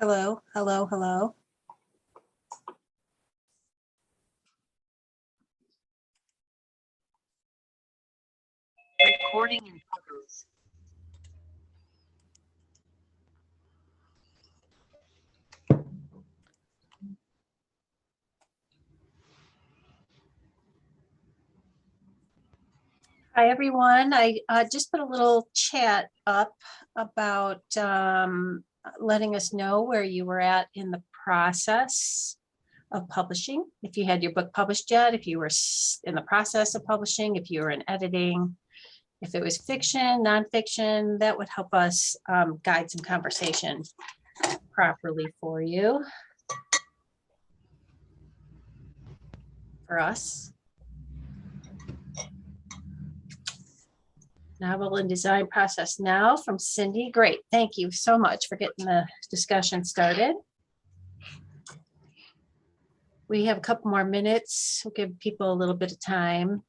Hello, hello, hello. Recording in progress. Hi, everyone. I just put a little chat up about letting us know where you were at in the process of publishing. If you had your book published yet, if you were in the process of publishing, if you were in editing, if it was fiction, nonfiction, that would help us guide some conversation properly for you, for us. Novel and design process now from Cindy. Great. Thank you so much for getting the discussion started. We have a couple more minutes. We'll give people a little bit of time.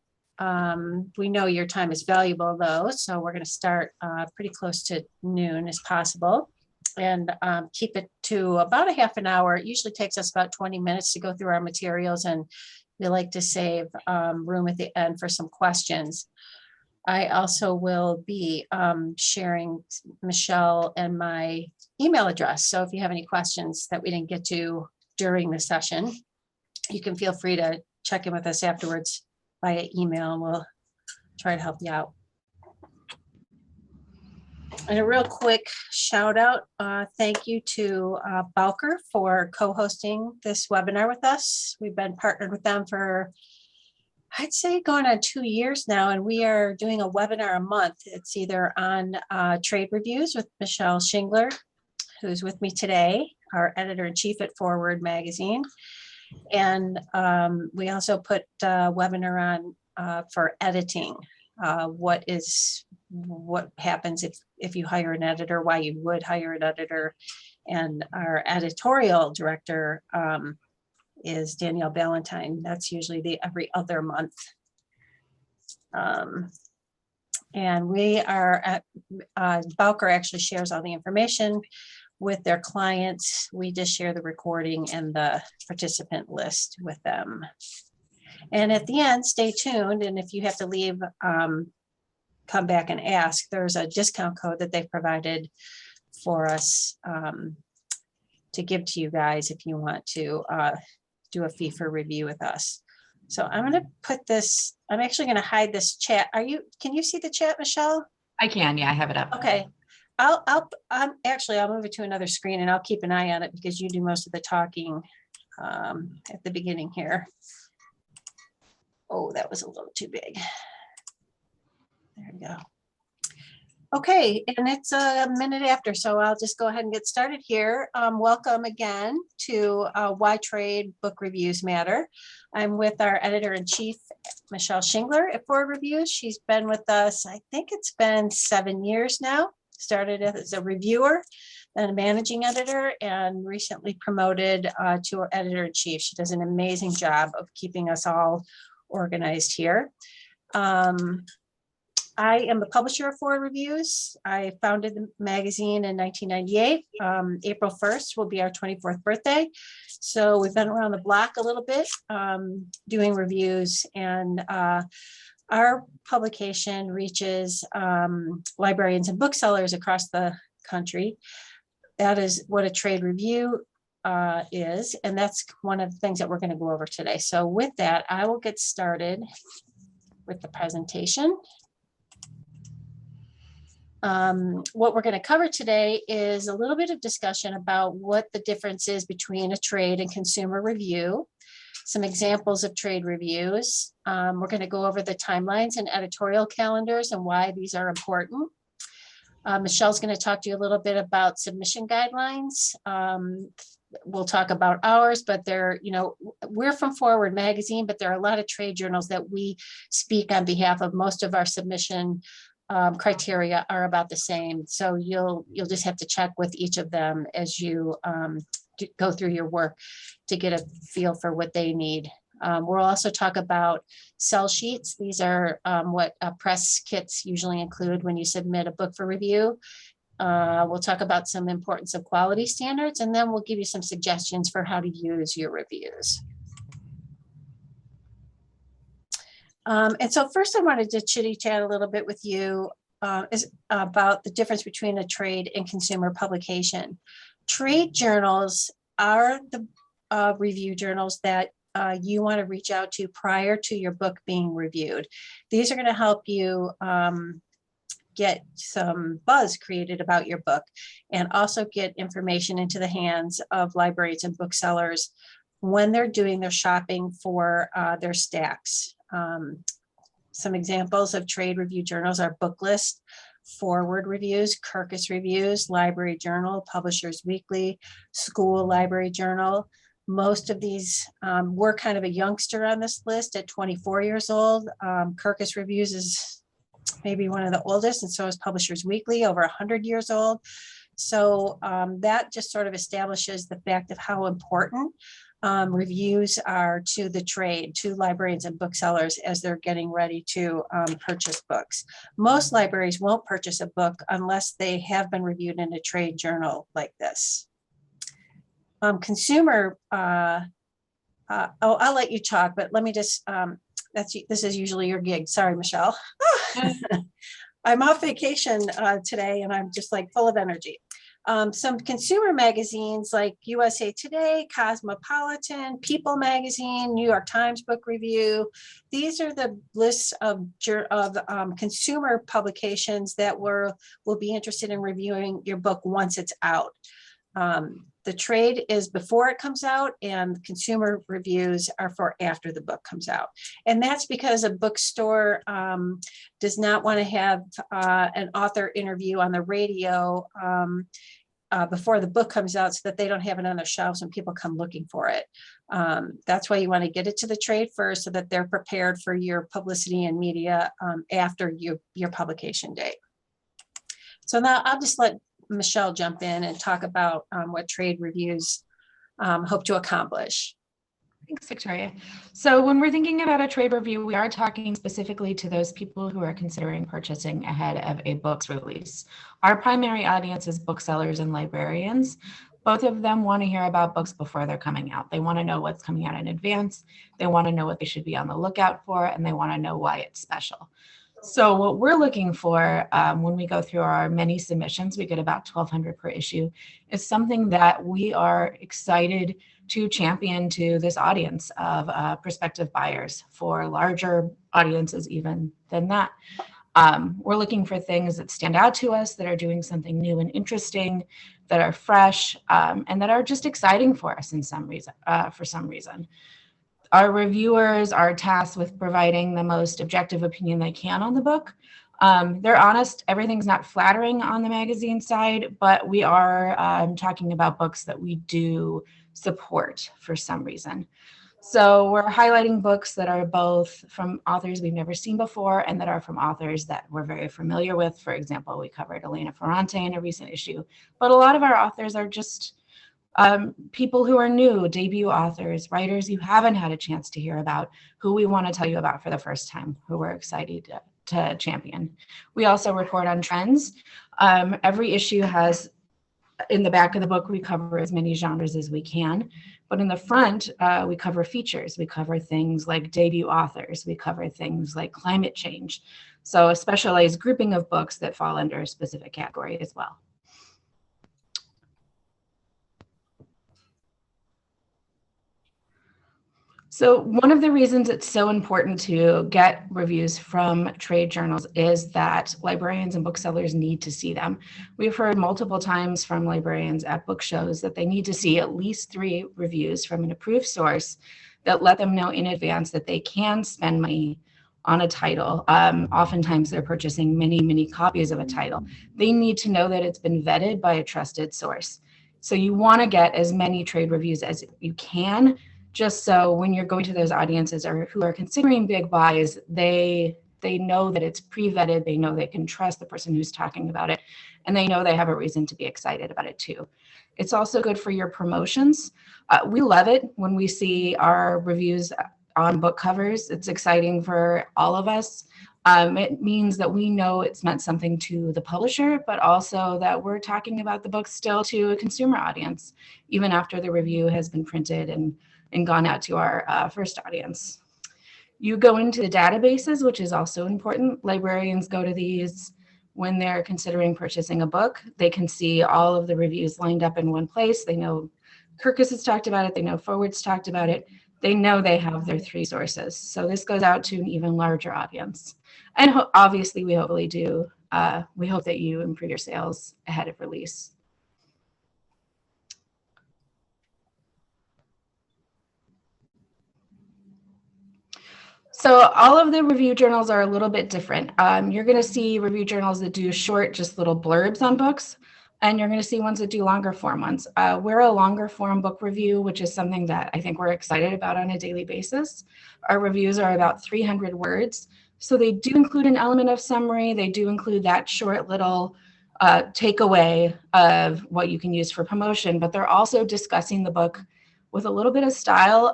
We know your time is valuable though, so we're going to start pretty close to noon as possible and keep it to about a half an hour. It usually takes us about 20 minutes to go through our materials, and we like to save room at the end for some questions. I also will be sharing Michelle and my email address. So if you have any questions that we didn't get to during the session, you can feel free to check in with us afterwards via email, and we'll try to help you out. And a real quick shout out, thank you to Bowker for co-hosting this webinar with us. We've been partnered with them for, I'd say, going on 2 years now, and we are doing a webinar a month. It's either on trade reviews with Michelle Shingler, who's with me today, our editor-in-chief at Forward Magazine. And we also put a webinar on for editing. What happens if you hire an editor, why you would hire an editor. And our editorial director is Danielle Ballantyne. That's usually every other month. And we are at, Bowker actually shares all the information with their clients. We just share the recording and the participant list with them. And at the end, stay tuned. And if you have to leave, come back and ask. There's a discount code that they've provided for us to give to you guys if you want to do a fee for review with us. So I'm going to put this, I'm actually going to hide this chat. Can you see the chat, Michelle? I can, yeah, I have it up. Okay. I'll move it to another screen and I'll keep an eye on it because you do most of the talking at the beginning here. Oh, that was a little too big. There we go. Okay, and it's a minute after, so I'll just go ahead and get started here. Welcome again to Why Trade Book Reviews Matter. I'm with our editor-in-chief, Michelle Shingler at Forward Reviews. She's been with us, I think it's been 7 years now. Started as a reviewer, then a managing editor, and recently promoted to our editor-in-chief. She does an amazing job of keeping us all organized here. I am the publisher of Forward Reviews. I founded the magazine in 1998. April 1st will be our 24th birthday. So we've been around the block a little bit doing reviews, and our publication reaches librarians and booksellers across the country. That is what a trade review is, and that's one of the things that we're going to go over today. So with that, I will get started with the presentation. What we're going to cover today is a little bit of discussion about what the difference is between a trade and consumer review, some examples of trade reviews. We're going to go over the timelines and editorial calendars and why these are important. Michelle's going to talk to you a little bit about submission guidelines. We'll talk about ours, but we're from Forward Magazine, but there are a lot of trade journals that we speak on behalf of. Most of our submission criteria are about the same. So you'll just have to check with each of them as you go through your work to get a feel for what they need. We'll also talk about sell sheets. These are what press kits usually include when you submit a book for review. We'll talk about some importance of quality standards, and then we'll give you some suggestions for how to use your reviews. And so first I wanted to chitty chat a little bit with you is about the difference between a trade and consumer publication. Trade journals are the review journals that you want to reach out to prior to your book being reviewed. These are going to help you get some buzz created about your book and also get information into the hands of librarians and booksellers when they're doing their shopping for their stacks. Some examples of trade review journals are Booklist, Forward Reviews, Kirkus Reviews, Library Journal, Publishers Weekly, School Library Journal. Most of these were kind of a youngster on this list at 24 years old. Kirkus Reviews is maybe one of the oldest, and so is Publishers Weekly, over 100 years old. So that just sort of establishes the fact of how important reviews are to the trade, to librarians and booksellers as they're getting ready to purchase books. Most libraries won't purchase a book unless they have been reviewed in a trade journal like this. Consumer, I'll let you talk, but let me just, this is usually your gig. Sorry, Michelle. I'm off vacation today and I'm just like full of energy. Some consumer magazines like USA Today, Cosmopolitan, People Magazine, New York Times Book Review. These are the lists of consumer publications that will be interested in reviewing your book once it's out. The trade is before it comes out, and consumer reviews are for after the book comes out. And that's because a bookstore does not want to have an author interview on the radio before the book comes out so that they don't have it on their shelves when people come looking for it. That's why you want to get it to the trade first so that they're prepared for your publicity and media after your publication date. So now I'll just let Michelle jump in and talk about what trade reviews hope to accomplish. Thanks, Victoria. So when we're thinking about a trade review, we are talking specifically to those people who are considering purchasing ahead of a book's release. Our primary audience is booksellers and librarians. Both of them want to hear about books before they're coming out. They want to know what's coming out in advance. They want to know what they should be on the lookout for, and they want to know why it's special. So what we're looking for when we go through our many submissions, we get about 1,200 per issue, is something that we are excited to champion to this audience of prospective buyers, for larger audiences even than that. We're looking for things that stand out to us, that are doing something new and interesting, that are fresh, and that are just exciting for us in some reason, for some reason. Our reviewers are tasked with providing the most objective opinion they can on the book. They're honest. Everything's not flattering on the magazine side, but we are talking about books that we do support for some reason. So we're highlighting books that are both from authors we've never seen before and that are from authors that we're very familiar with. For example, we covered Elena Ferrante in a recent issue, but a lot of our authors are just people who are new, debut authors, writers you haven't had a chance to hear about, who we want to tell you about for the first time, who we're excited to champion. We also report on trends. Every issue has, in the back of the book, we cover as many genres as we can, but in the front, we cover features. We cover things like debut authors. We cover things like climate change. So a specialized grouping of books that fall under a specific category as well. So one of the reasons it's so important to get reviews from trade journals is that librarians and booksellers need to see them. We've heard multiple times from librarians at book shows that they need to see at least 3 reviews from an approved source that let them know in advance that they can spend money on a title. Oftentimes they're purchasing many copies of a title. They need to know that it's been vetted by a trusted source. So you want to get as many trade reviews as you can, just so when you're going to those audiences or who are considering big buys, they know that it's pre-vetted, they know they can trust the person who's talking about it, and they know they have a reason to be excited about it too. It's also good for your promotions. We love it when we see our reviews on book covers. It's exciting for all of us. It means that we know it's meant something to the publisher, but also that we're talking about the book still to a consumer audience, even after the review has been printed and gone out to our first audience. You go into the databases, which is also important. Librarians go to these when they're considering purchasing a book. They can see all of the reviews lined up in one place. They know Kirkus has talked about it. They know Forward's talked about it. They know they have their 3 sources. So this goes out to an even larger audience. And obviously, we hope that you improve your sales ahead of release. So all of the review journals are a little bit different. You're going to see review journals that do short, just little blurbs on books, and you're going to see ones that do longer form ones. We're a longer form book review, which is something that I think we're excited about on a daily basis. Our reviews are about 300 words. So they do include an element of summary. They do include that short little takeaway of what you can use for promotion, but they're also discussing the book with a little bit of style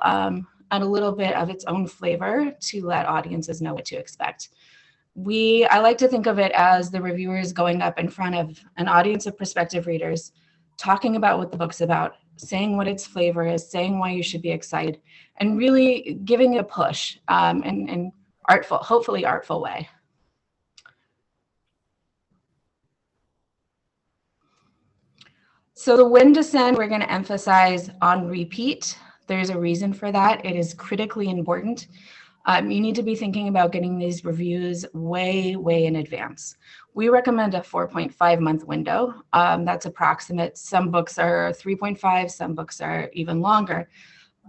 and a little bit of its own flavor to let audiences know what to expect. I like to think of it as the reviewers going up in front of an audience of prospective readers, talking about what the book's about, saying what its flavor is, saying why you should be excited, and really giving it a push and hopefully artful way. So the when to send, we're going to emphasize on repeat. There's a reason for that. It is critically important. You need to be thinking about getting these reviews way in advance. We recommend a 4.5 month window. That's approximate. Some books are 3.5, some books are even longer.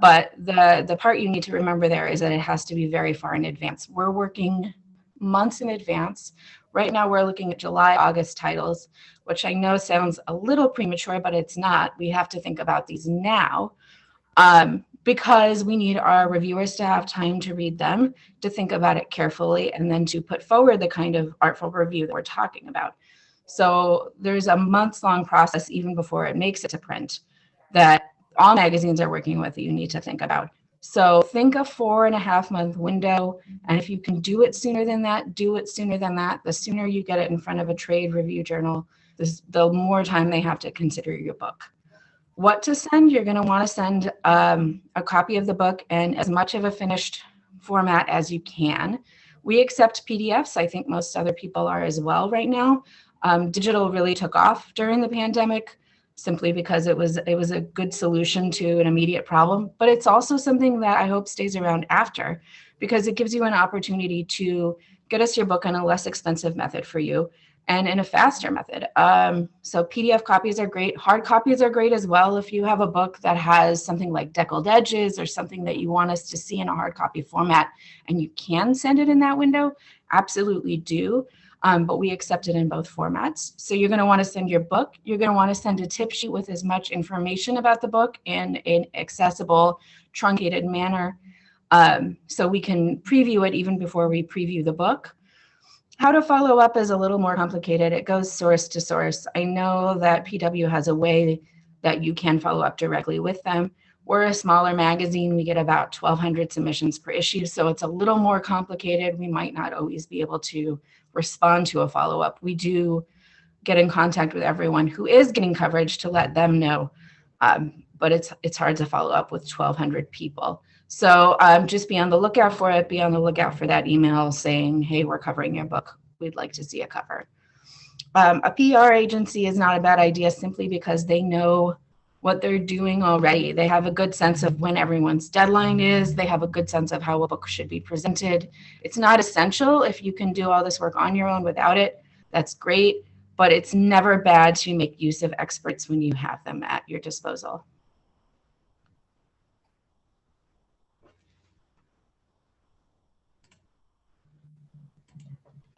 But the part you need to remember there is that it has to be very far in advance. We're working months in advance. Right now, we're looking at July, August titles, which I know sounds a little premature, but it's not. We have to think about these now because we need our reviewers to have time to read them, to think about it carefully, and then to put forward the kind of artful review that we're talking about. So there's a months-long process even before it makes it to print that all magazines are working with that you need to think about. So think a 4.5 month window. And if you can do it sooner than that, do it sooner than that. The sooner you get it in front of a trade review journal, the more time they have to consider your book. What to send? You're going to want to send a copy of the book in as much of a finished format as you can. We accept PDFs. I think most other people are as well right now. Digital really took off during the pandemic, simply because it was a good solution to an immediate problem, but it's also something that I hope stays around after, because it gives you an opportunity to get us your book in a less expensive method for you and in a faster method. So PDF copies are great. Hard copies are great as well. If you have a book that has something like deckled edges or something that you want us to see in a hard copy format and you can send it in that window, absolutely do. But we accept it in both formats. So you're going to want to send your book. You're going to want to send a tip sheet with as much information about the book in an accessible, truncated manner, so we can preview it even before we preview the book. How to follow up is a little more complicated. It goes source to source. I know that PW has a way that you can follow up directly with them. We're a smaller magazine. We get about 1,200 submissions per issue, so it's a little more complicated. We might not always be able to respond to a follow-up. We do get in contact with everyone who is getting coverage to let them know, but it's hard to follow up with 1,200 people. So just be on the lookout for it. Be on the lookout for that email saying, hey, we're covering your book. We'd like to see a cover. A PR agency is not a bad idea simply because they know what they're doing already. They have a good sense of when everyone's deadline is. They have a good sense of how a book should be presented. It's not essential. If you can do all this work on your own without it, that's great, but it's never bad to make use of experts when you have them at your disposal.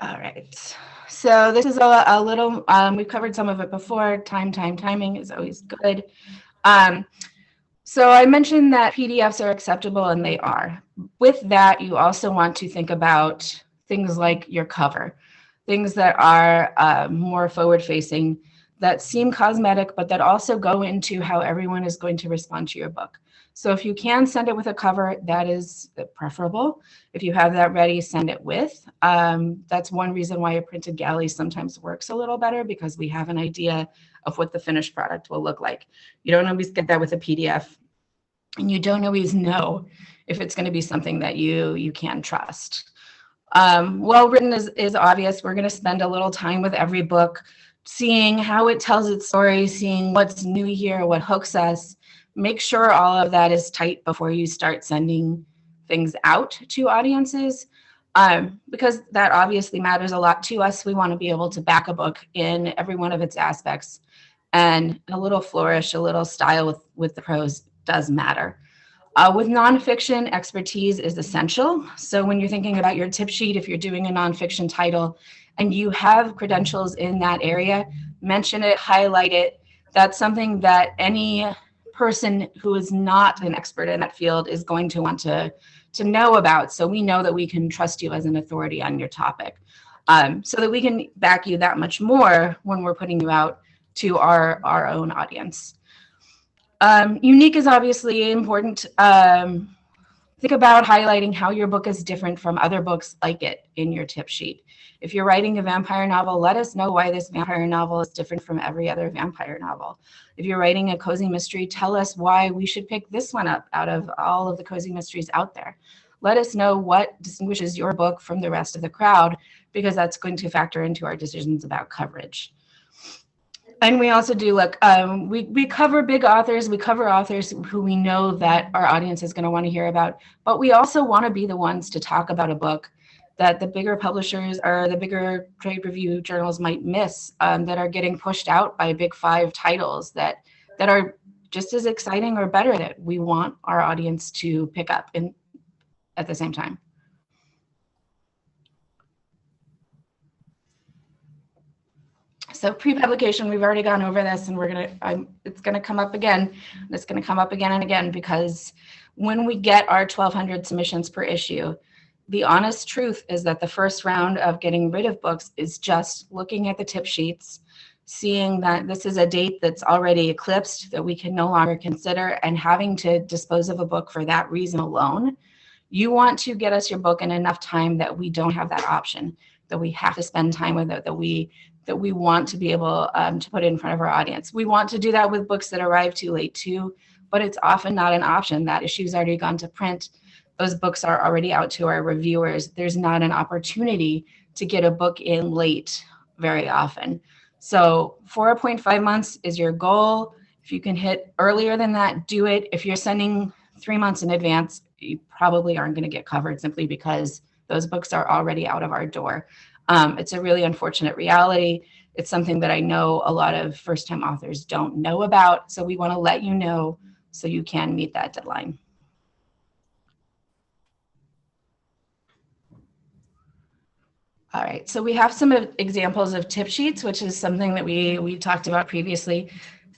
All right, so this is a little, we've covered some of it before. Timing is always good. So I mentioned that PDFs are acceptable, and they are. With that, you also want to think about things like your cover, things that are more forward-facing, that seem cosmetic, but that also go into how everyone is going to respond to your book. So if you can send it with a cover, that is preferable. If you have that ready, send it with. That's one reason why a printed galley sometimes works a little better, because we have an idea of what the finished product will look like. You don't always get that with a PDF, and you don't always know if it's going to be something that you can trust. Well written is obvious. We're going to spend a little time with every book, seeing how it tells its story, seeing what's new here, what hooks us. Make sure all of that is tight before you start sending things out to audiences, because that obviously matters a lot to us. We want to be able to back a book in every one of its aspects, and a little flourish, a little style with the prose does matter. With nonfiction, expertise is essential. So when you're thinking about your tip sheet, if you're doing a nonfiction title and you have credentials in that area, mention it, highlight it. That's something that any person who is not an expert in that field is going to want to know about. So we know that we can trust you as an authority on your topic, so that we can back you that much more when we're putting you out to our own audience. Unique is obviously important. Think about highlighting how your book is different from other books like it in your tip sheet. If you're writing a vampire novel, let us know why this vampire novel is different from every other vampire novel. If you're writing a cozy mystery, tell us why we should pick this one up out of all of the cozy mysteries out there. Let us know what distinguishes your book from the rest of the crowd, because that's going to factor into our decisions about coverage. And we also do look, we cover big authors, we cover authors who we know that our audience is going to want to hear about, but we also want to be the ones to talk about a book that the bigger publishers or the bigger trade review journals might miss, that are getting pushed out by big 5 titles that are just as exciting or better, that we want our audience to pick up at the same time. So pre-publication, we've already gone over this, and it's gonna come up again. It's gonna come up again and again, because when we get our 1,200 submissions per issue, the honest truth is that the first round of getting rid of books is just looking at the tip sheets, seeing that this is a date that's already eclipsed, that we can no longer consider, and having to dispose of a book for that reason alone. You want to get us your book in enough time that we don't have that option, that we have to spend time with it, that we want to be able to put it in front of our audience. We want to do that with books that arrive too late too, but it's often not an option. That issue's already gone to print. Those books are already out to our reviewers. There's not an opportunity to get a book in late very often. So 4.5 months is your goal. If you can hit earlier than that, do it. If you're sending 3 months in advance, you probably aren't going to get covered, simply because those books are already out of our door. It's a really unfortunate reality. It's something that I know a lot of first-time authors don't know about. So we want to let you know so you can meet that deadline. All right, so we have some examples of tip sheets, which is something that we talked about previously.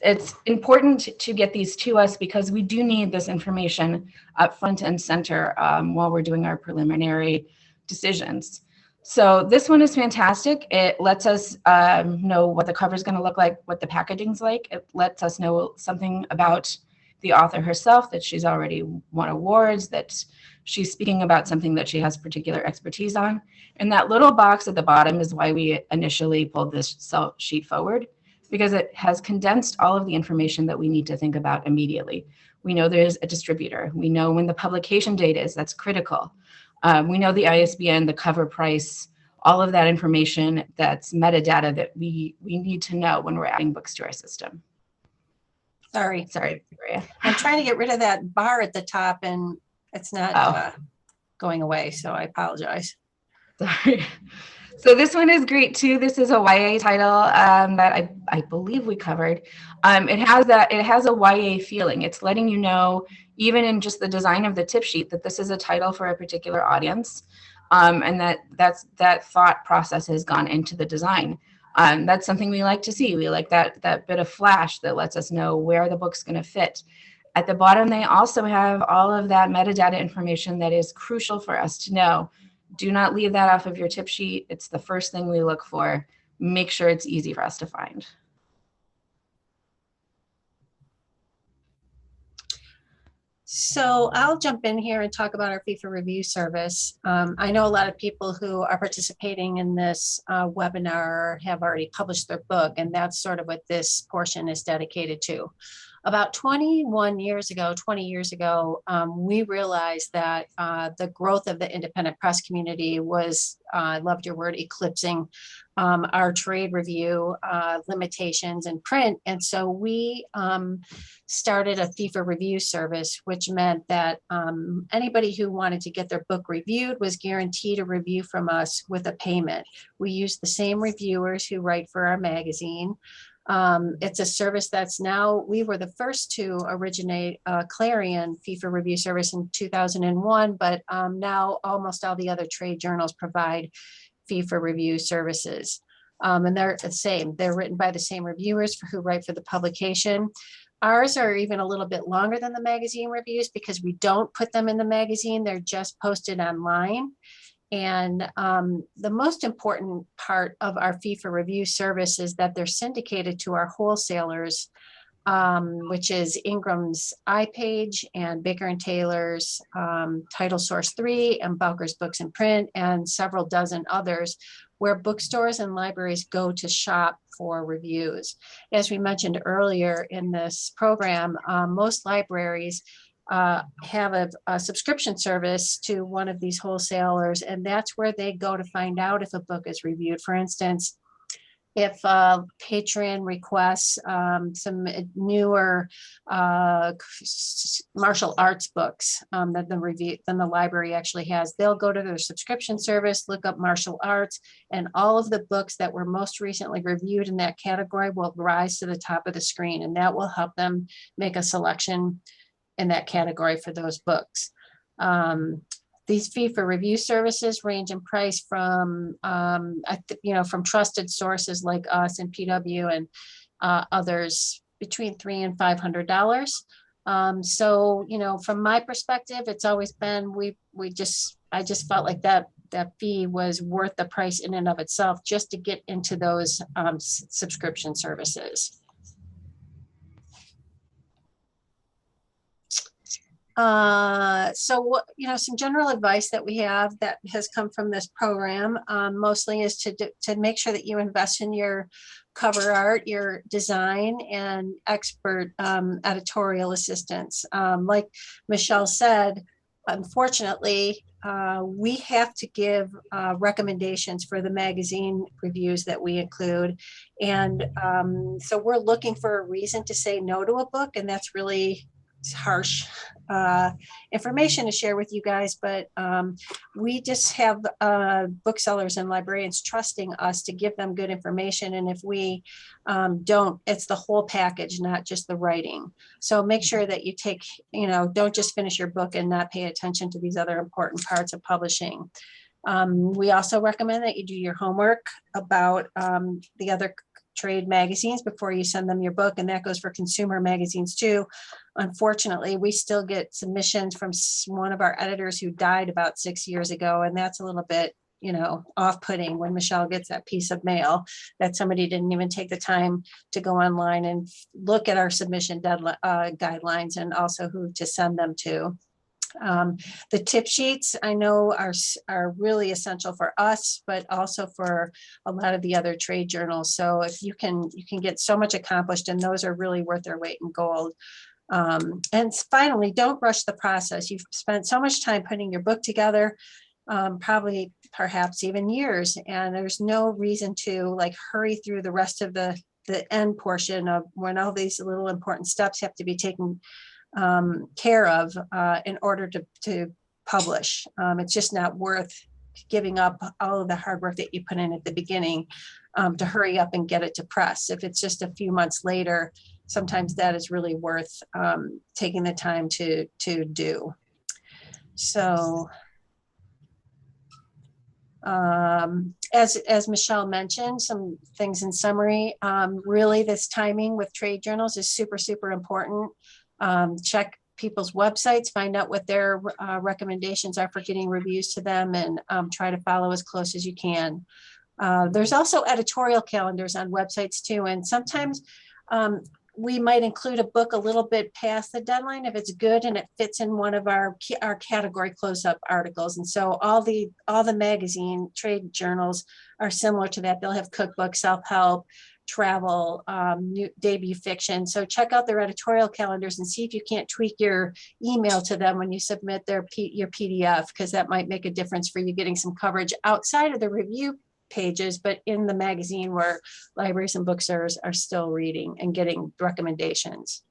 It's important to get these to us because we do need this information up front and center while we're doing our preliminary decisions. So this one is fantastic. It lets us know what the cover is going to look like, what the packaging's like. It lets us know something about the author herself, that she's already won awards, that she's speaking about something that she has particular expertise on. And that little box at the bottom is why we initially pulled this sheet forward, because it has condensed all of the information that we need to think about immediately. We know there's a distributor. We know when the publication date is. That's critical. We know the ISBN, the cover price, all of that information. That's metadata that we need to know when we're adding books to our system. Sorry, Victoria. I'm trying to get rid of that bar at the top, and it's not going away, so I apologize. Sorry. So this one is great too. This is a YA title that I believe we covered. It has a YA feeling. It's letting you know, even in just the design of the tip sheet, that this is a title for a particular audience, and that thought process has gone into the design. That's something we like to see. We like that bit of flash that lets us know where the book's going to fit. At the bottom, they also have all of that metadata information that is crucial for us to know. Do not leave that off of your tip sheet. It's the first thing we look for. Make sure it's easy for us to find. So I'll jump in here and talk about our fee for review service. I know a lot of people who are participating in this webinar have already published their book, and that's sort of what this portion is dedicated to. About 20 years ago, we realized that the growth of the independent press community was, I loved your word, eclipsing our trade review limitations in print. And so we started a fee for review service, which meant that anybody who wanted to get their book reviewed was guaranteed a review from us with a payment. We use the same reviewers who write for our magazine. It's a service that's now, we were the first to originate a Clarion fee for review service in 2001, but now almost all the other trade journals provide fee for review services. And they're the same. They're written by the same reviewers who write for the publication. Ours are even a little bit longer than the magazine reviews because we don't put them in the magazine. They're just posted online. And the most important part of our fee for review service is that they're syndicated to our wholesalers, which is Ingram's iPage and Baker and Taylor's Title Source 3 and Bowker's Books and Print and several dozen others, where bookstores and libraries go to shop for reviews. As we mentioned earlier in this program, most libraries have a subscription service to one of these wholesalers, and that's where they go to find out if a book is reviewed. For instance, if a patron requests some newer martial arts books that the library actually has, they'll go to their subscription service, look up martial arts, and all of the books that were most recently reviewed in that category will rise to the top of the screen, and that will help them make a selection in that category for those books. These fee for review services range in price from, from trusted sources like us and PW and others between $300 and $500. So, from my perspective, it's always been, I just felt like that fee was worth the price in and of itself just to get into those subscription services. So some general advice that we have that has come from this program mostly is to make sure that you invest in your cover art, your design, and expert editorial assistance. Like Michelle said, unfortunately, we have to give recommendations for the magazine reviews that we include. And so we're looking for a reason to say no to a book, and that's really harsh information to share with you guys, but we just have booksellers and librarians trusting us to give them good information, and if we don't, it's the whole package, not just the writing. So make sure that you take, don't just finish your book and not pay attention to these other important parts of publishing. We also recommend that you do your homework about the other trade magazines before you send them your book, and that goes for consumer magazines too. Unfortunately, we still get submissions from one of our editors who died about 6 years ago, and that's a little bit off-putting when Michelle gets that piece of mail that somebody didn't even take the time to go online and look at our submission deadline guidelines and also who to send them to. The tip sheets I know are really essential for us, but also for a lot of the other trade journals. So if you can get so much accomplished, and those are really worth their weight in gold. And finally, don't rush the process. You've spent so much time putting your book together, perhaps even years, and there's no reason to hurry through the rest of the end portion of when all these little important steps have to be taken care of in order to publish. It's just not worth giving up all of the hard work that you put in at the beginning to hurry up and get it to press. If it's just a few months later, sometimes that is really worth taking the time to do. So as Michelle mentioned, some things in summary, really this timing with trade journals is super, super important. Check people's websites, find out what their recommendations are for getting reviews to them, and try to follow as close as you can. There's also editorial calendars on websites too, and sometimes we might include a book a little bit past the deadline if it's good and it fits in one of our category close-up articles. And so all the magazine trade journals are similar to that. They'll have cookbooks, self-help, travel, new debut fiction. So check out their editorial calendars and see if you can't tweak your email to them when you submit your PDF, because that might make a difference for you getting some coverage outside of the review pages, but in the magazine where libraries and booksellers are still reading and getting recommendations.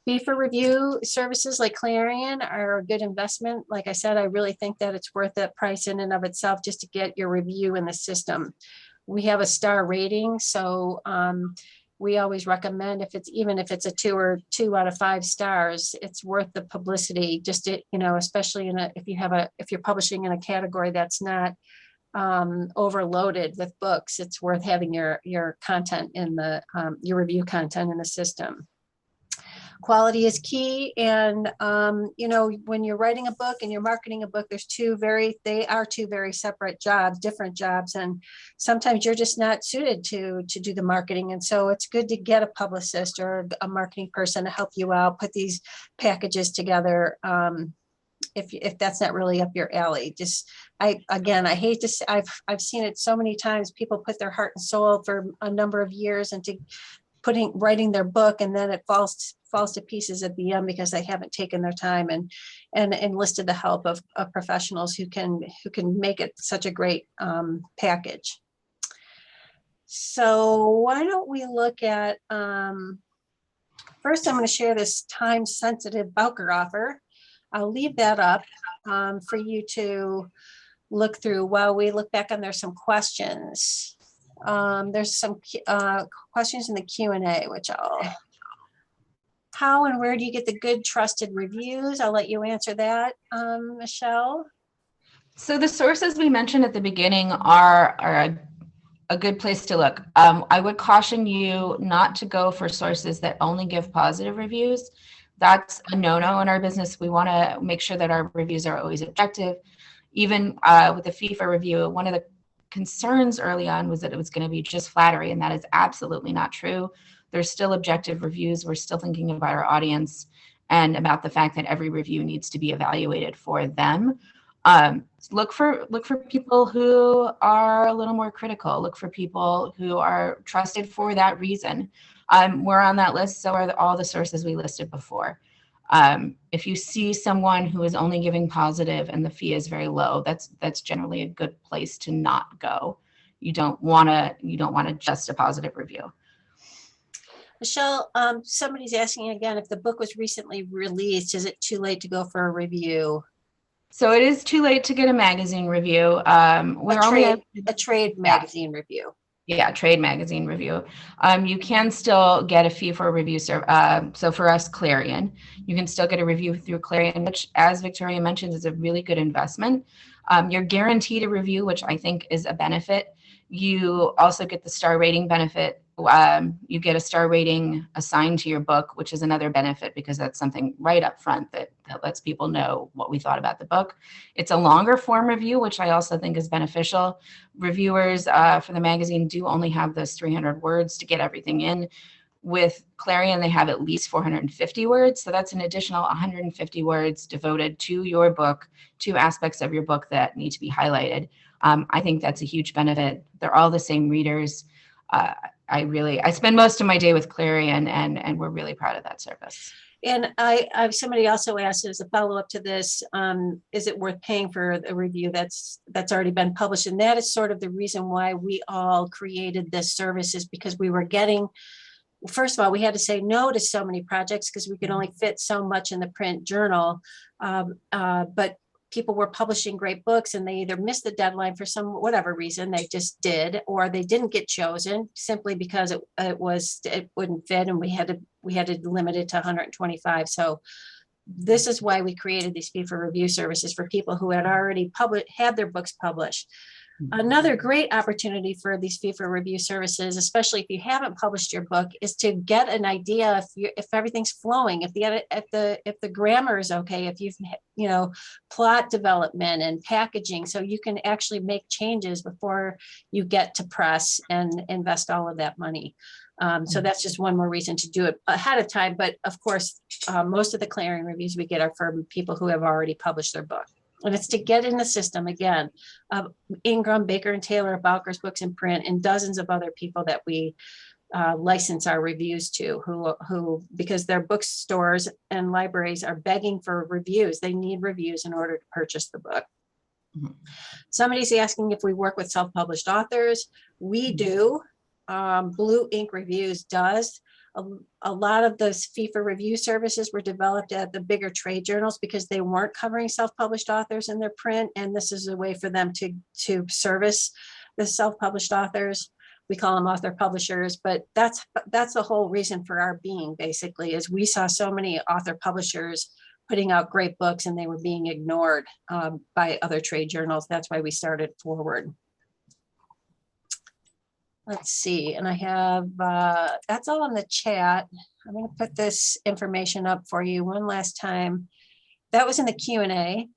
Fee for review services like Clarion are a good investment. Like I said, I really think that it's worth that price in and of itself just to get your review in the system. We have a star rating, so we always recommend even if it's a 2 out of 5 stars, it's worth the publicity. Just especially if you're publishing in a category that's not overloaded with books, it's worth having your content in the your review content in the system. Quality is key, and when you're writing a book and you're marketing a book, they are two very separate jobs, different jobs, and sometimes you're just not suited to do the marketing. And so it's good to get a publicist or a marketing person to help you out, put these packages together. If that's not really up your alley. I hate to say, I've seen it so many times. People put their heart and soul for a number of years into writing their book, and then it falls to pieces at the end because they haven't taken their time and enlisted the help of professionals who can make it such a great package. So why don't we look at first? I'm going to share this time-sensitive voucher offer. I'll leave that up for you to look through while we look back on. There's some questions. There's some questions in the Q&A, which how and where do you get the good trusted reviews? I'll let you answer that, Michelle. So the sources we mentioned at the beginning are a good place to look. I would caution you not to go for sources that only give positive reviews. That's a no-no in our business. We want to make sure that our reviews are always objective. Even with the fee for review, one of the concerns early on was that it was going to be just flattery, and that is absolutely not true. There's still objective reviews. We're still thinking about our audience and about the fact that every review needs to be evaluated for them. Look for people who are a little more critical. Look for people who are trusted for that reason. We're on that list, so are all the sources we listed before. If you see someone who is only giving positive and the fee is very low, that's generally a good place to not go. You don't want just a positive review. Michelle, somebody's asking again, if the book was recently released, is it too late to go for a review? So it is too late to get a magazine review. A trade magazine review. Yeah, trade magazine review. You can still get a fee for a review. So for us, Clarion, you can still get a review through Clarion, which, as Victoria mentioned, is a really good investment. You're guaranteed a review, which I think is a benefit. You also get the star rating benefit. You get a star rating assigned to your book, which is another benefit because that's something right up front that lets people know what we thought about the book. It's a longer form review, which I also think is beneficial. Reviewers for the magazine do only have those 300 words to get everything in. With Clarion, they have at least 450 words. So that's an additional 150 words devoted to your book, to aspects of your book that need to be highlighted. I think that's a huge benefit. They're all the same readers. I spend most of my day with Clarion, and we're really proud of that service. And somebody also asked as a follow-up to this, is it worth paying for a review that's already been published? And that is sort of the reason why we all created this service, is because we were getting, first of all, we had to say no to so many projects because we could only fit so much in the print journal. But people were publishing great books and they either missed the deadline for whatever reason, they just did, or they didn't get chosen simply because it wouldn't fit, and we had to limit it to 125. So this is why we created these fee for review services for people who had already had their books published. Another great opportunity for these fee for review services, especially if you haven't published your book, is to get an idea if everything's flowing, if the grammar is okay, if you've plot development and packaging, so you can actually make changes before you get to press and invest all of that money. So that's just one more reason to do it ahead of time. But of course, most of the Clarion reviews we get are from people who have already published their book. And it's to get in the system again of Ingram, Baker and Taylor, Bowker's Books in Print, and dozens of other people that we license our reviews to, who because their bookstores and libraries are begging for reviews. They need reviews in order to purchase the book. Mhm. Somebody's asking if we work with self-published authors. We do. Blue Ink Reviews does. A lot of those fee for review services were developed at the bigger trade journals because they weren't covering self-published authors in their print, and this is a way for them to service the self-published authors. We call them author publishers, but that's the whole reason for our being, basically, is we saw so many author publishers putting out great books and they were being ignored by other trade journals. That's why we started Forward. Let's see, and I have, that's all in the chat. I'm going to put this information up for you one last time. That was in the Q&A.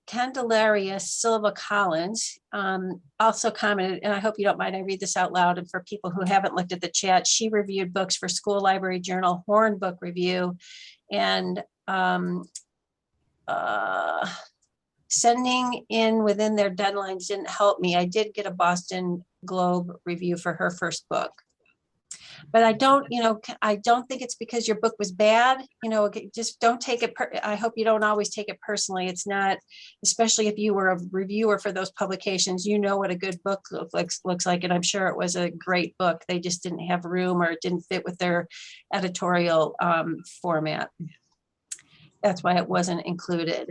Candelaria Silva Collins also commented, and I hope you don't mind I read this out loud, and for people who haven't looked at the chat, she reviewed books for School Library Journal, Horn Book Review, and sending in within their deadlines didn't help me. I did get a Boston Globe review for her first book. But I don't think it's because your book was bad. Just don't take it. I hope you don't always take it personally. It's not, especially if you were a reviewer for those publications, what a good book looks like. And I'm sure it was a great book. They just didn't have room, or it didn't fit with their editorial format. That's why it wasn't included.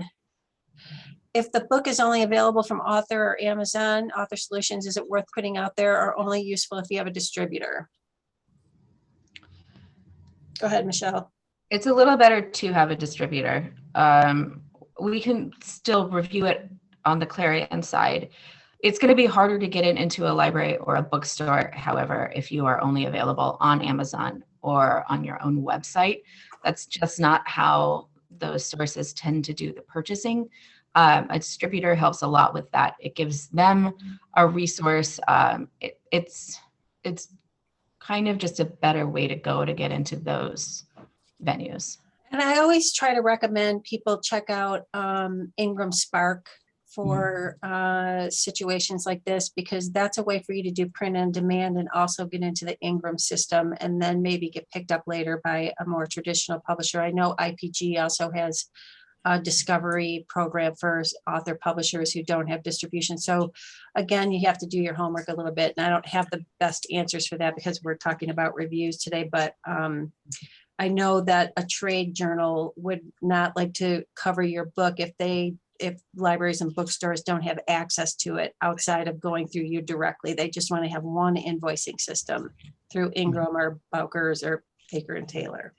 If the book is only available from Author or Amazon, Author Solutions, is it worth putting out there, or only useful if you have a distributor? Go ahead, Michelle. It's a little better to have a distributor. We can still review it on the Clarion side. It's going to be harder to get it into a library or a bookstore, however, if you are only available on Amazon or on your own website. That's just not how those sources tend to do the purchasing. A distributor helps a lot with that. It gives them a resource. It's kind of just a better way to go to get into those venues. And I always try to recommend people check out Ingram Spark for situations like this, because that's a way for you to do print on demand and also get into the Ingram system, and then maybe get picked up later by a more traditional publisher. I know IPG also has a discovery program for author publishers who don't have distribution. So again, you have to do your homework a little bit. And I don't have the best answers for that because we're talking about reviews today, but I know that a trade journal would not like to cover your book if libraries and bookstores don't have access to it outside of going through you directly. They just want to have one invoicing system through Ingram or Bowker's or Baker and Taylor.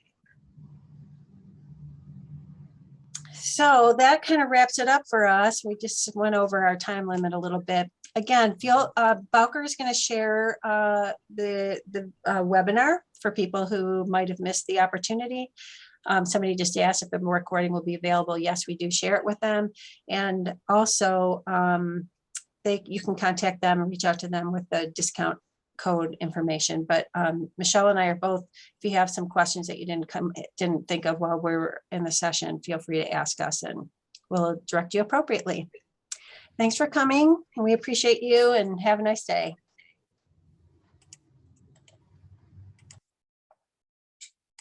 So that kind of wraps it up for us. We just went over our time limit a little bit. Again, Bowker is going to share the webinar for people who might have missed the opportunity. Somebody just asked if the recording will be available. Yes, we do share it with them. And also you can contact them and reach out to them with the discount code information. But Michelle and I are both, if you have some questions that you didn't think of while we were in the session, feel free to ask us and we'll direct you appropriately. Thanks for coming, and we appreciate you, and have a nice day.